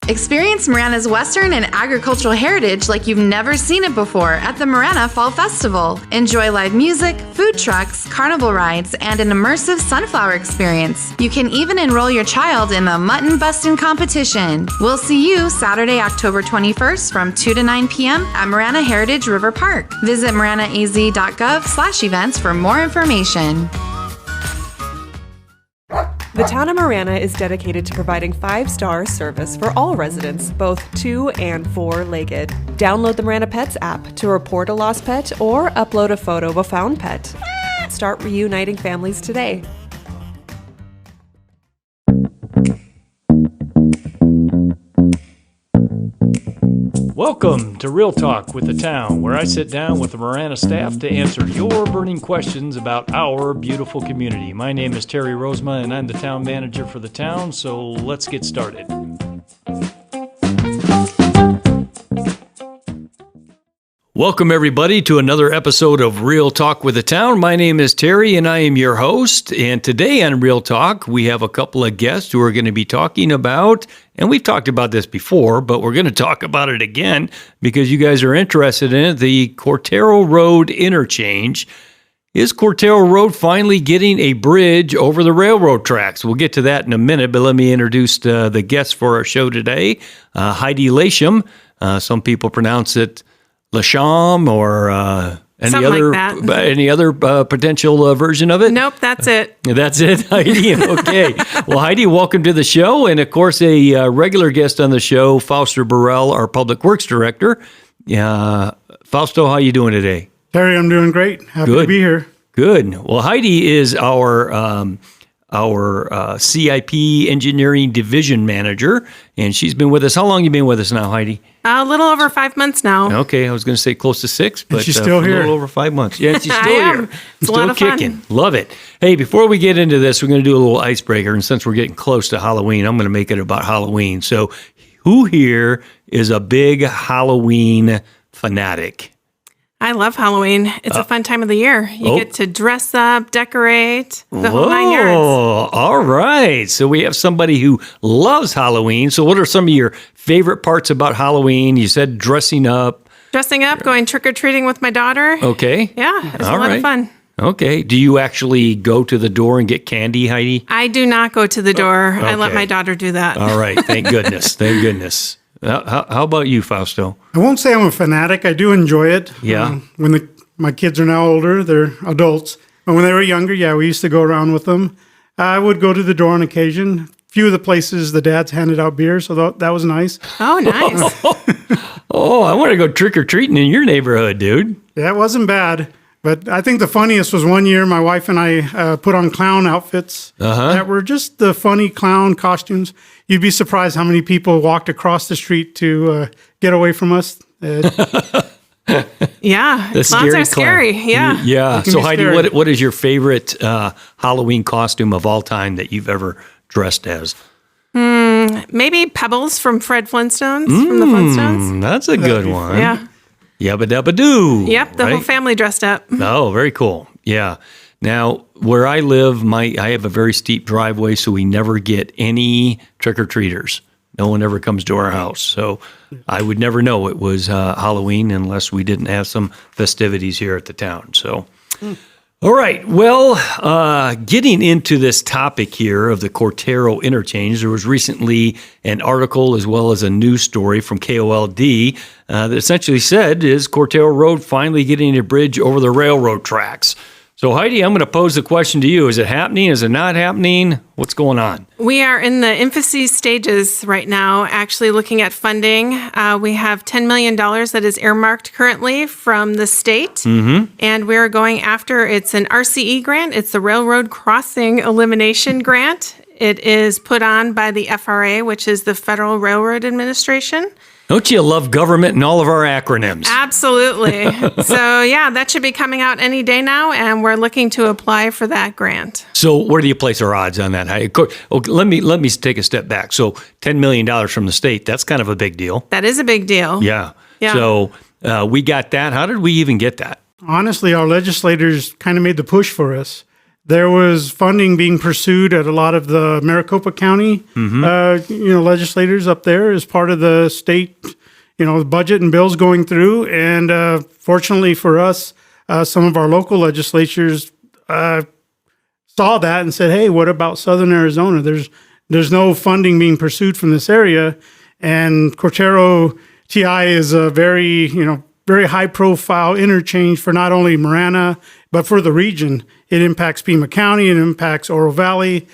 Experience Marana's Western and agricultural heritage like you've never seen it before at the Marana Fall Festival. Enjoy live music, food trucks, carnival rides, and an immersive sunflower experience. You can even enroll your child in the Mutton Bustin' competition. We'll see you Saturday, October 21st from 2 to 9 p.m. at Marana Heritage River Park. Visit maranaaz.gov/events for more information. The town of Marana is dedicated to providing 5-star service for all residents, both 2- and 4-legged. Download the Marana Pets app to report a lost pet or upload a photo of a found pet. Start reuniting families today. Welcome to Real Talk with the Town, where I sit down with the Marana staff to answer your burning questions about our beautiful community. My name is Terry Rozema, and I'm the town manager for the town, so let's get started. Welcome, everybody, to another episode of Real Talk with the Town. My name is Terry, and I am your host. And today on Real Talk, we have a couple of guests who are going to be talking about, and we've talked about this before, but we're going to talk about it again because you guys are interested in it, the Cortaro Road interchange. Is Cortaro Road finally getting a bridge over the railroad tracks? We'll get to that in a minute, but let me introduce the guests for our show today. Heidi Lasham. Some people pronounce it Lasham or any other potential version of it? Nope, that's it. That's it, Heidi? Okay. Well, Heidi, welcome to the show. And, of course, a regular guest on the show, Fausto Burruel, our Public Works Director. Fausto, how you doing today? Terry, I'm doing great. Happy to be here. Good. Well, Heidi is our CIP Engineering Division Manager, and she's been with us. How long have you been with us now, Heidi? A little over 5 months now. Okay, I was going to say close to 6, but she's still here. A little over 5 months. Yeah, she's still here. It's still a lot of kicking. fun. Love it. Hey, before we get into this, we're going to do a little icebreaker, and since we're getting close to Halloween, I'm going to make it about Halloween. So who here is a big Halloween fanatic? I love Halloween. It's a fun time of the year. You get to dress up, decorate, the whole 9 yards. Oh, all right. So we have somebody who loves Halloween. So what are some of your favorite parts about Halloween? You said dressing up. Dressing up, going trick-or-treating with my daughter. Okay. Yeah, it's a lot of fun. Okay. Do you actually go to the door and get candy, Heidi? I do not go to the door. Okay. I let my daughter do that. All right. Thank goodness. Thank goodness. How about you, Fausto? I won't say I'm a fanatic. I do enjoy it. Yeah. When my kids are now older, they're adults. But when they were younger, we used to go around with them. I would go to the door on occasion. A few of the places the dads handed out beer, so that was nice. Oh, nice. Oh, I want to go trick-or-treating in your neighborhood, dude. Yeah, it wasn't bad. But I think the funniest was one year my wife and I put on clown outfits that were just the funny clown costumes. You'd be surprised how many people walked across the street to get away from us. Yeah, clowns are scary. Yeah. Yeah. So, Heidi, scary. what is your favorite Halloween costume of all time that you've ever dressed as? Maybe Pebbles from Fred Flintstones, from the Flintstones. That's a good one. Yeah. Yabba dabba doo. Yep, the whole family dressed up. Oh, very cool. Yeah. Now, where I live, I have a very steep driveway, so we never get any trick-or-treaters. No one ever comes to our house. So I would never know it was Halloween unless we didn't have some festivities here at the town. So, all right. Well, getting into this topic here of the Cortaro Interchange, there was recently an article as well as a news story from KOLD that essentially said, is Cortaro Road finally getting a bridge over the railroad tracks? So, Heidi, I'm going to pose the question to you. Is it happening? Is it not happening? What's going on? We are in the infancy stages right now, actually looking at funding. We have $10 million that is earmarked currently from the state, and we're going after, it's an RCE grant. It's the Railroad Crossing Elimination Grant. It is put on by the FRA, which is the Federal Railroad Administration. Don't you love government and all of our acronyms? Absolutely. So, yeah, that should be coming out any day now, and we're looking to apply for that grant. So where do you place our odds on that? Let me take a step back. So $10 million from the state, that's kind of a big deal. That is a big deal. Yeah. Yeah. So we got that. How did we even get that? Honestly, our legislators kind of made the push for us. there was funding being pursued at a lot of the Maricopa County, legislators up there as part of the state, budget and bills going through. And fortunately for us, some of our local legislatures saw that and said, "Hey, what about Southern Arizona? There's no funding being pursued from this area." And Cortaro TI is a very high-profile interchange for not only Marana, but for the region. It impacts Pima County, it impacts Oro Valley.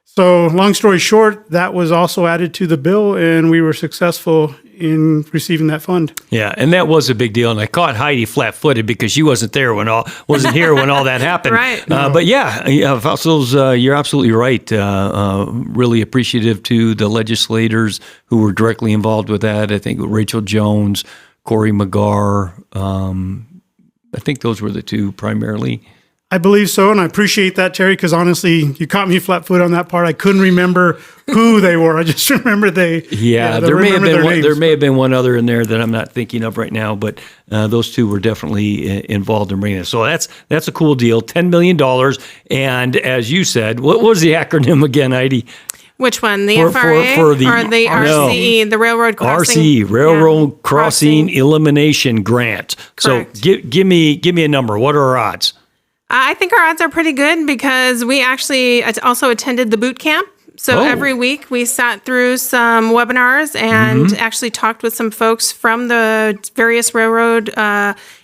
So long story short, that was also added to the bill, and we were successful in receiving that fund. Yeah, and that was a big deal. And I caught Heidi flat-footed because she wasn't here when all that happened. Right. But Fausto's, you're absolutely right. Really appreciative to the legislators who were directly involved with that. I think Rachel Jones, Corey McGarr. I think those were the two primarily. I believe so, and I appreciate that, Terry, because honestly, you caught me flat-footed on that part. I couldn't remember who they were. I just remember there may have been one other in there that I'm not thinking of right now, but those two were definitely involved in Marana. So that's a cool deal, $10 million. And as you said, what was the acronym again, Heidi? Which one? The FRA or the RCE, the Railroad Crossing? RCE, Railroad Crossing Elimination Grant. Correct. So give me a number. What are our odds? I think our odds are pretty good because we actually also attended the boot camp. So every week we sat through some webinars and actually talked with some folks from the various railroad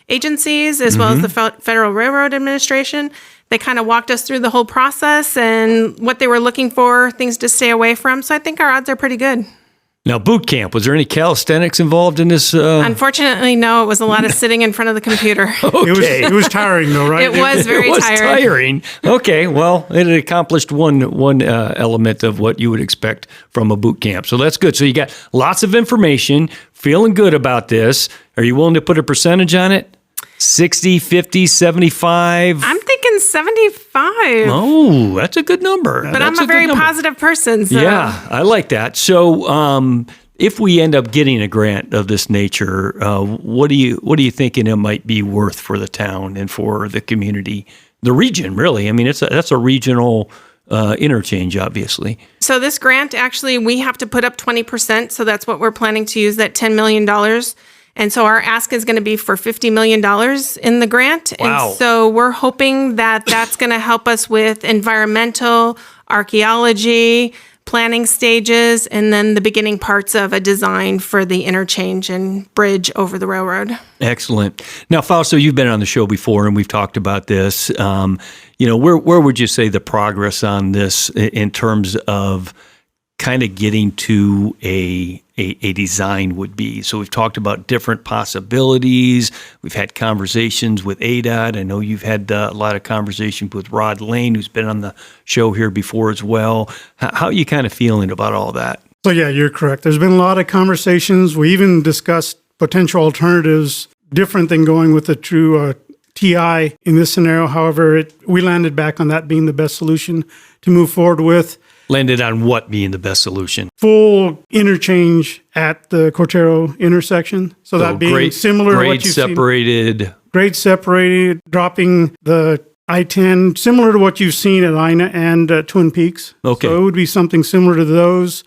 agencies as well as the Federal Railroad Administration. They kind of walked us through the whole process and what they were looking for, things to stay away from. So I think our odds are pretty good. Now, boot camp, was there any calisthenics involved in this? Unfortunately, no. It was a lot of sitting in front of the computer. Okay. It was tiring, though, right? It was very tiring. Okay, well, it accomplished one element of what you would expect from a boot camp. So that's good. So you got lots of information, feeling good about this. Are you willing to put a percentage on it? 60, 50, 75? I'm thinking 75. Oh, that's a good number. But I'm a very positive person. So. Yeah, I like that. So if we end up getting a grant of this nature, what are you thinking it might be worth for the town and for the community, the region, really? I mean, that's a regional interchange, obviously. So this grant, actually, we have to put up 20%. So that's what we're planning to use, that $10 million. And so our ask is going to be for $50 million in the grant. Wow. And so we're hoping that that's going to help us with environmental, archaeology, planning stages, and then the beginning parts of a design for the interchange and bridge over the railroad. Excellent. Now, Fausto, you've been on the show before, and we've talked about this. Where would you say the progress on this in terms of kind of getting to a design would be? So we've talked about different possibilities. We've had conversations with ADOT. I know you've had a lot of conversations with Rod Lane, who's been on the show here before as well. How are you kind of feeling about all that? So yeah, you're correct. There's been a lot of conversations. We even discussed potential alternatives, different than going with the true TI in this scenario. However, we landed back on that being the best solution to move forward with. Landed on what being the best solution? Full interchange at the Cortaro intersection. So that being similar to what you've seen. Grade separated, dropping the I-10, similar to what you've seen at Ina and Twin Peaks. Okay. So it would be something similar to those.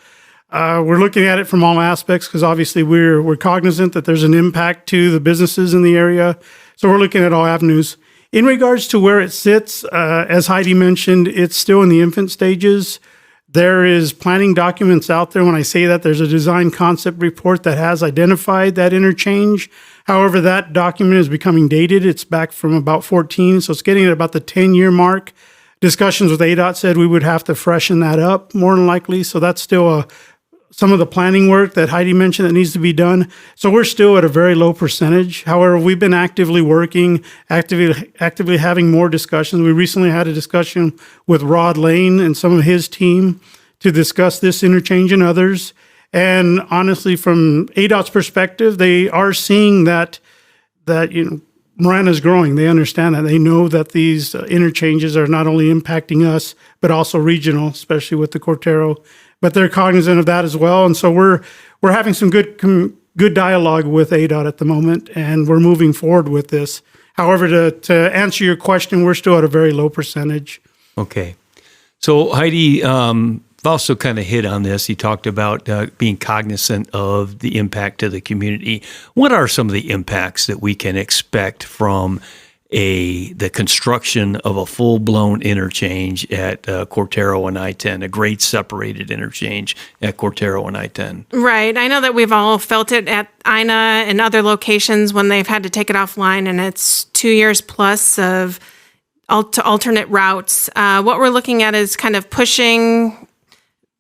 We're looking at it from all aspects because obviously we're cognizant that there's an impact to the businesses in the area. So we're looking at all avenues. In regards to where it sits, as Heidi mentioned, it's still in the infant stages. There is planning documents out there. When I say that, there's a design concept report that has identified that interchange. However, that document is becoming dated. It's back from about 14, so it's getting at about the 10-year mark. Discussions with ADOT said we would have to freshen that up more than likely. So that's still some of the planning work that Heidi mentioned that needs to be done. So we're still at a very low percentage. However, we've been actively working, actively having more discussions. We recently had a discussion with Rod Lane and some of his team to discuss this interchange and others. And honestly, from ADOT's perspective, they are seeing that Marana is growing. They understand that. They know that these interchanges are not only impacting us, but also regional, especially with the Cortaro. But they're cognizant of that as well. And so we're having some good dialogue with ADOT at the moment, and we're moving forward with this. However, to answer your question, we're still at a very low percentage. Okay. So Heidi, Fausto kind of hit on this. He talked about being cognizant of the impact to the community. What are some of the impacts that we can expect from the construction of a full-blown interchange at Cortaro and I-10, a grade separated interchange at Cortaro and I-10? Right. I know that we've all felt it at INA and other locations when they've had to take it offline, and it's 2 years plus of alternate routes. What we're looking at is kind of pushing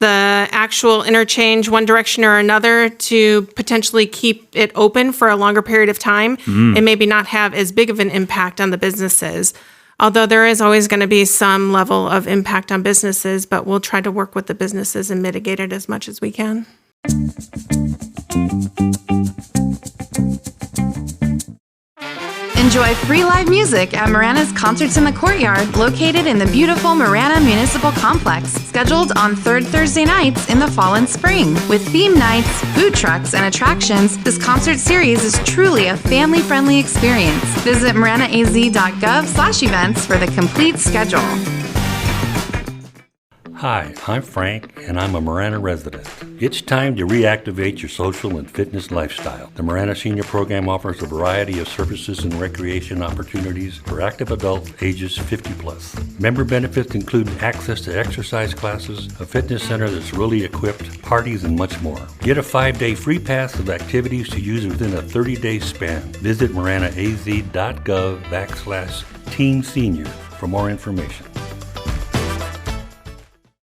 the actual interchange one direction or another to potentially keep it open for a longer period of time and maybe not have as big of an impact on the businesses. Although there is always going to be some level of impact on businesses, but we'll try to work with the businesses and mitigate it as much as we can. Enjoy free live music at Marana's Concerts in the Courtyard, located in the beautiful Marana Municipal Complex, scheduled on third Thursday nights in the fall and spring. With theme nights, food trucks, and attractions, this concert series is truly a family-friendly experience. Visit maranaaz.gov/events for the complete schedule. Hi, I'm Frank, and I'm a Marana resident. It's time to reactivate your social and fitness lifestyle. The Marana Senior Program offers a variety of services and recreation opportunities for active adults ages 50 plus. Member benefits include access to exercise classes, a fitness center that's really equipped, parties, and much more. Get a 5-day free pass of activities to use within a 30-day span. Visit maranaaz.gov/teen senior for more information.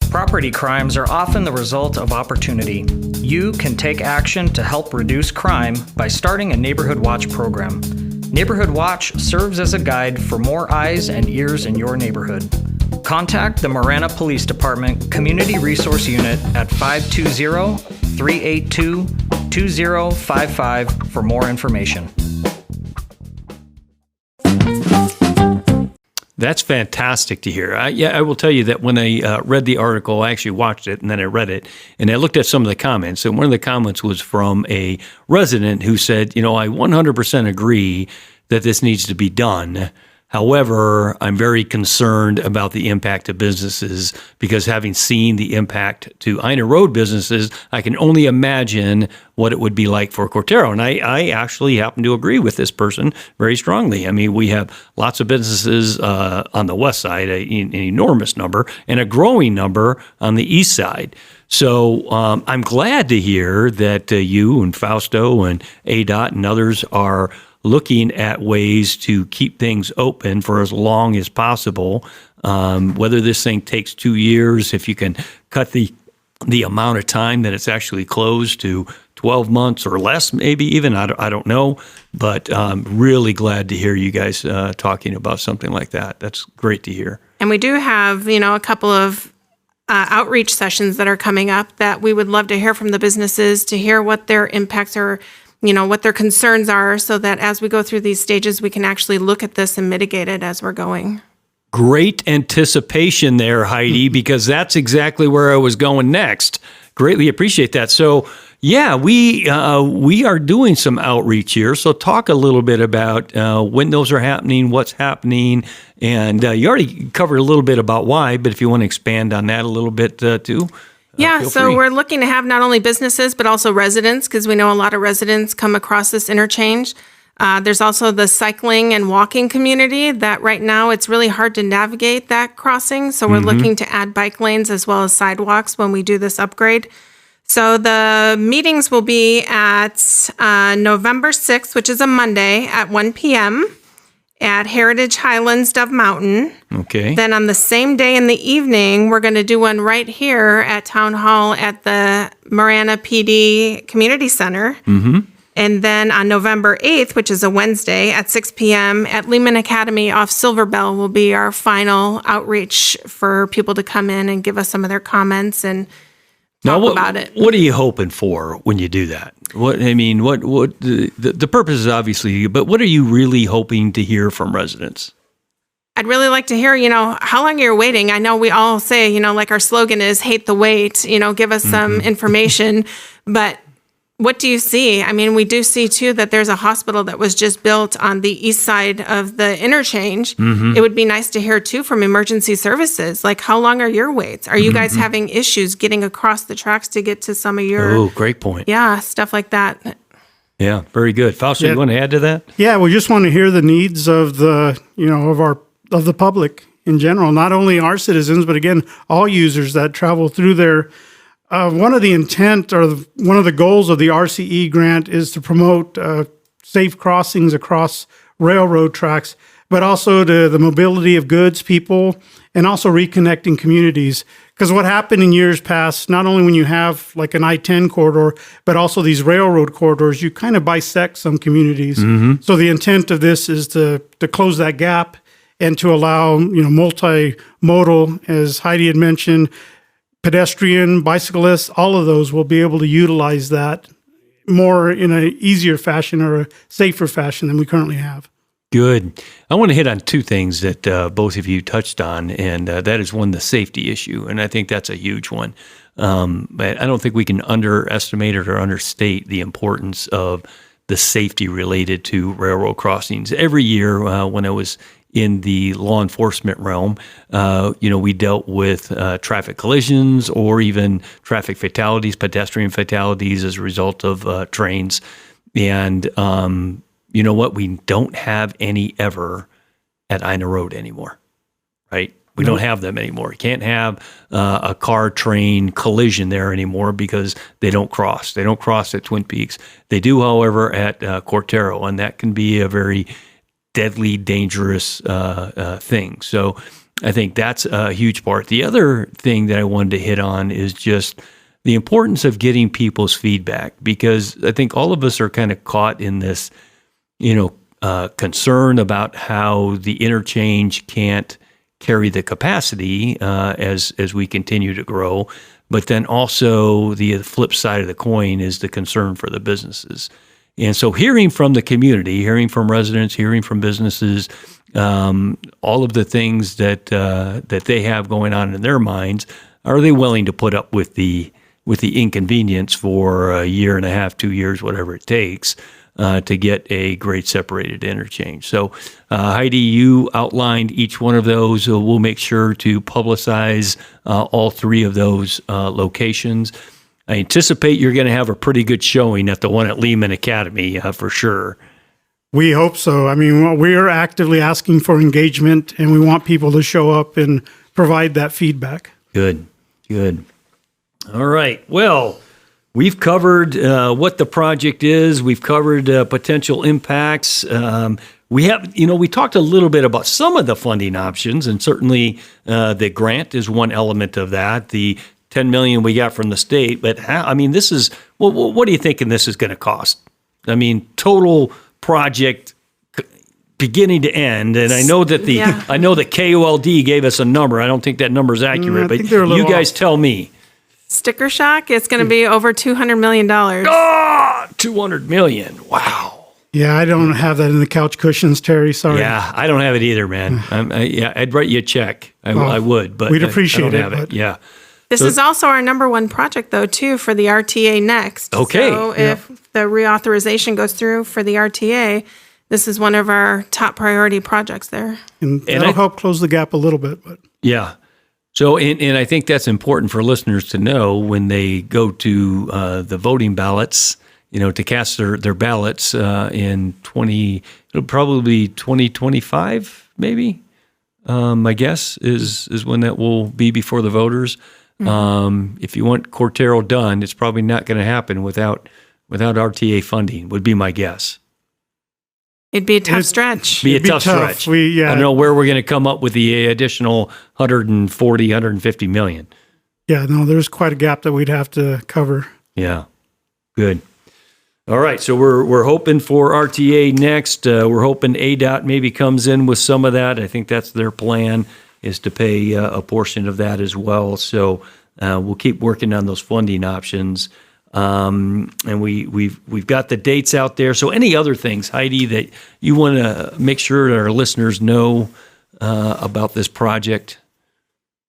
Property crimes are often the result of opportunity. You can take action to help reduce crime by starting a Neighborhood Watch program. Neighborhood Watch serves as a guide for more eyes and ears in your neighborhood. Contact the Marana Police Department Community Resource Unit at 520-382-2055 for more information. That's fantastic to hear. I will tell you that when I read the article, I actually watched it and then I read it and I looked at some of the comments. And one of the comments was from a resident who said, I 100% agree that this needs to be done. However, I'm very concerned about the impact to businesses because having seen the impact to INA Road businesses, I can only imagine what it would be like for Cortaro. And I actually happen to agree with this person very strongly. I mean, we have lots of businesses on the west side, an enormous number, and a growing number on the east side. So I'm glad to hear that you and Fausto and ADOT and others are looking at ways to keep things open for as long as possible. Whether this thing takes 2 years, if you can cut the amount of time that it's actually closed to 12 months or less, maybe even, I don't know. But I'm really glad to hear you guys talking about something like that. That's great to hear. And we do have, a couple of outreach sessions that are coming up that we would love to hear from the businesses, to hear what their impacts are, what their concerns are, so that as we go through these stages, we can actually look at this and mitigate it as we're going. Great anticipation there, Heidi, because that's exactly where I was going next. Greatly appreciate that. So, yeah, we are doing some outreach here. So talk a little bit about when those are happening, what's happening, and you already covered a little bit about why, but if you want to expand on that a little bit too. Yeah, so free. We're looking to have not only businesses, but also residents, because we know a lot of residents come across this interchange. There's also the cycling and walking community that right now it's really hard to navigate that crossing. So we're looking to add bike lanes as well as sidewalks when we do this upgrade. So the meetings will be at November 6th, which is a Monday at 1 p.m. at Heritage Highlands, Dove Mountain. Okay. Then on the same day in the evening, we're going to do one right here at Town Hall at the Marana PD Community Center. Mm-hmm. And then on November 8th, which is a Wednesday at 6 p.m. at Leman Academy off Silverbell will be our final outreach for people to come in and give us some of their comments and talk about it. What are you hoping for when you do that? What the purpose is obviously, but what are you really hoping to hear from residents? I'd really like to hear, how long you're waiting. I know we all say, like our slogan is hate the wait, give us some information, but What do you see? I mean, we do see too that there's a hospital that was just built on the east side of the interchange. It would be nice to hear too from emergency services. Like, how long are your waits? Are you guys having issues getting across the tracks to get to some of your? Oh, great point. Yeah, stuff like that. Yeah, very good. Fausto, you want to add to that? Yeah, we just want to hear the needs of the, of the public in general, not only our citizens, but again, all users that travel through there. One of the intent or one of the goals of the RCE grant is to promote safe crossings across railroad tracks, but also to the mobility of goods, people, and also reconnecting communities. Because what happened in years past, not only when you have like an I-10 corridor, but also these railroad corridors, you kind of bisect some communities. So the intent of this is to close that gap and to allow, multimodal, as Heidi had mentioned, pedestrian, bicyclists, all of those will be able to utilize that more in an easier fashion or a safer fashion than we currently have. Good. I want to hit on two things that both of you touched on, and that is one, the safety issue, and I think that's a huge one. But I don't think we can underestimate or understate the importance of the safety related to railroad crossings. Every year when I was in the law enforcement realm, we dealt with traffic collisions or even traffic fatalities, pedestrian fatalities as a result of trains. And you know what? We don't have any ever at Ina Road anymore, right? We don't have them anymore. You can't have a car-train collision there anymore because they don't cross. They don't cross at Twin Peaks. They do, however, at Cortaro, and that can be a very deadly, dangerous thing. So I think that's a huge part. The other thing that I wanted to hit on is just the importance of getting people's feedback, because I think all of us are kind of caught in this, concern about how the interchange can't carry the capacity as we continue to grow. But then also the flip side of the coin is the concern for the businesses. And so hearing from the community, hearing from residents, hearing from businesses, all of the things that they have going on in their minds, are they willing to put up with the inconvenience for a year and a half, 2 years, whatever it takes, to get a great separated interchange? So Heidi, you outlined each one of those. So we'll make sure to publicize all three of those locations. I anticipate you're going to have a pretty good showing at the one at Leman Academy for sure. We hope so. I mean, we're actively asking for engagement, and we want people to show up and provide that feedback. Good. All right. Well, we've covered what the project is. We've covered potential impacts. We talked a little bit about some of the funding options, and certainly the grant is one element of that. The $10 million we got from the state, but this is, what are you thinking this is going to cost? I mean, total project beginning to end. And I know that I know that KOLD gave us a number. I don't think that number is accurate, but you guys tell me. Sticker shock, it's going to be over $200 million. $200 million. Wow. Yeah, I don't have that in the couch cushions, Terry. Sorry. Yeah, I don't have it either, man. I'd write you a check. I would, but we'd appreciate I don't have it. Yeah. This is also our number one project, though, too, for the RTA next. Okay. So if the reauthorization goes through for the RTA, this is one of our top priority projects there. And that'll help close the gap a little bit. But yeah. So, and I think that's important for listeners to know when they go to the voting ballots, to cast their ballots in it'll probably be 2025, maybe. My guess is when that will be before the voters. If you want Cortaro done, it's probably not going to happen without RTA funding, would be my guess. It'd be a tough stretch. Be a tough stretch. I don't know where we're going to come up with the additional 150 million. Yeah, no, there's quite a gap that we'd have to cover. Yeah, good. All right, so we're hoping for RTA next. We're hoping ADOT maybe comes in with some of that. I think that's their plan, is to pay a portion of that as well. So we'll keep working on those funding options. And we've got the dates out there. So any other things, Heidi, that you want to make sure that our listeners know about this project?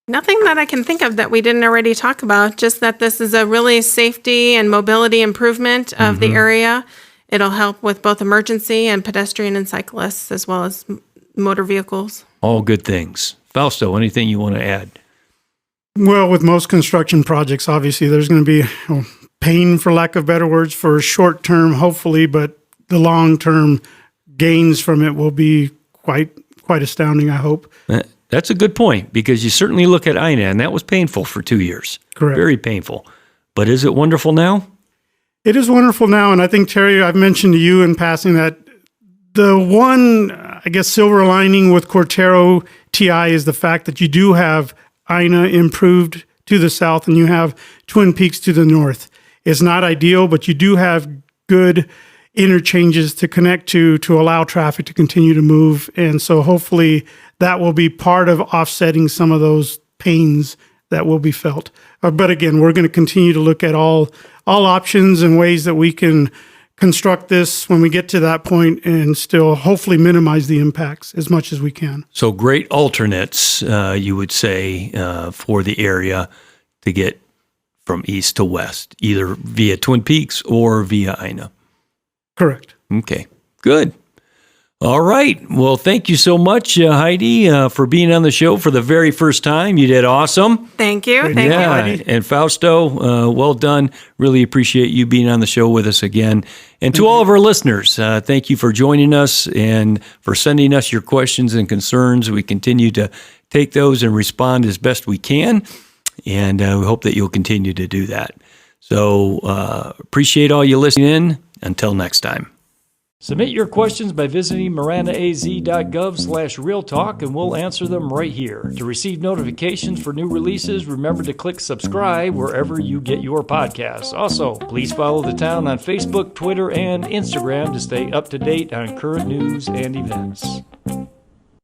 Nothing that I can think of that we didn't already talk about, just that this is a really safety and mobility improvement of the area. It'll help with both emergency and pedestrian and cyclists, as well as motor vehicles. All good things. Fausto, anything you want to add? Well, with most construction projects, obviously, there's going to be pain, for lack of better words, for short term, hopefully, but the long term gains from it will be quite astounding, I hope. That's a good point, because you certainly look at INA, and that was painful for 2 years. Correct. Very painful. But is it wonderful now? It is wonderful now, and I think, Terry, I've mentioned to you in passing that the one, I guess, silver lining with Cortaro TI is the fact that you do have INA improved to the south, and you have Twin Peaks to the north. It's not ideal, but you do have good interchanges to connect to allow traffic to continue to move. And so hopefully that will be part of offsetting some of those pains that will be felt. But again, we're going to continue to look at all options and ways that we can construct this when we get to that point and still hopefully minimize the impacts as much as we can. So great alternates, you would say, for the area to get from east to west, either via Twin Peaks or via INA. Correct. Okay, good. All right. Well, thank you so much, Heidi, for being on the show for the very first time. You did awesome. Thank you. Thank you, Heidi. And Fausto, well done. Really appreciate you being on the show with us again. And to all of our listeners, thank you for joining us and for sending us your questions and concerns. We continue to take those and respond as best we can. And we hope that you'll continue to do that. So appreciate all you listening in. Until next time. Submit your questions by visiting maranaaz.gov/realtalk, and we'll answer them right here. To receive notifications for new releases, remember to click subscribe wherever you get your podcasts. Also, please follow the town on Facebook, Twitter, and Instagram to stay up to date on current news and events.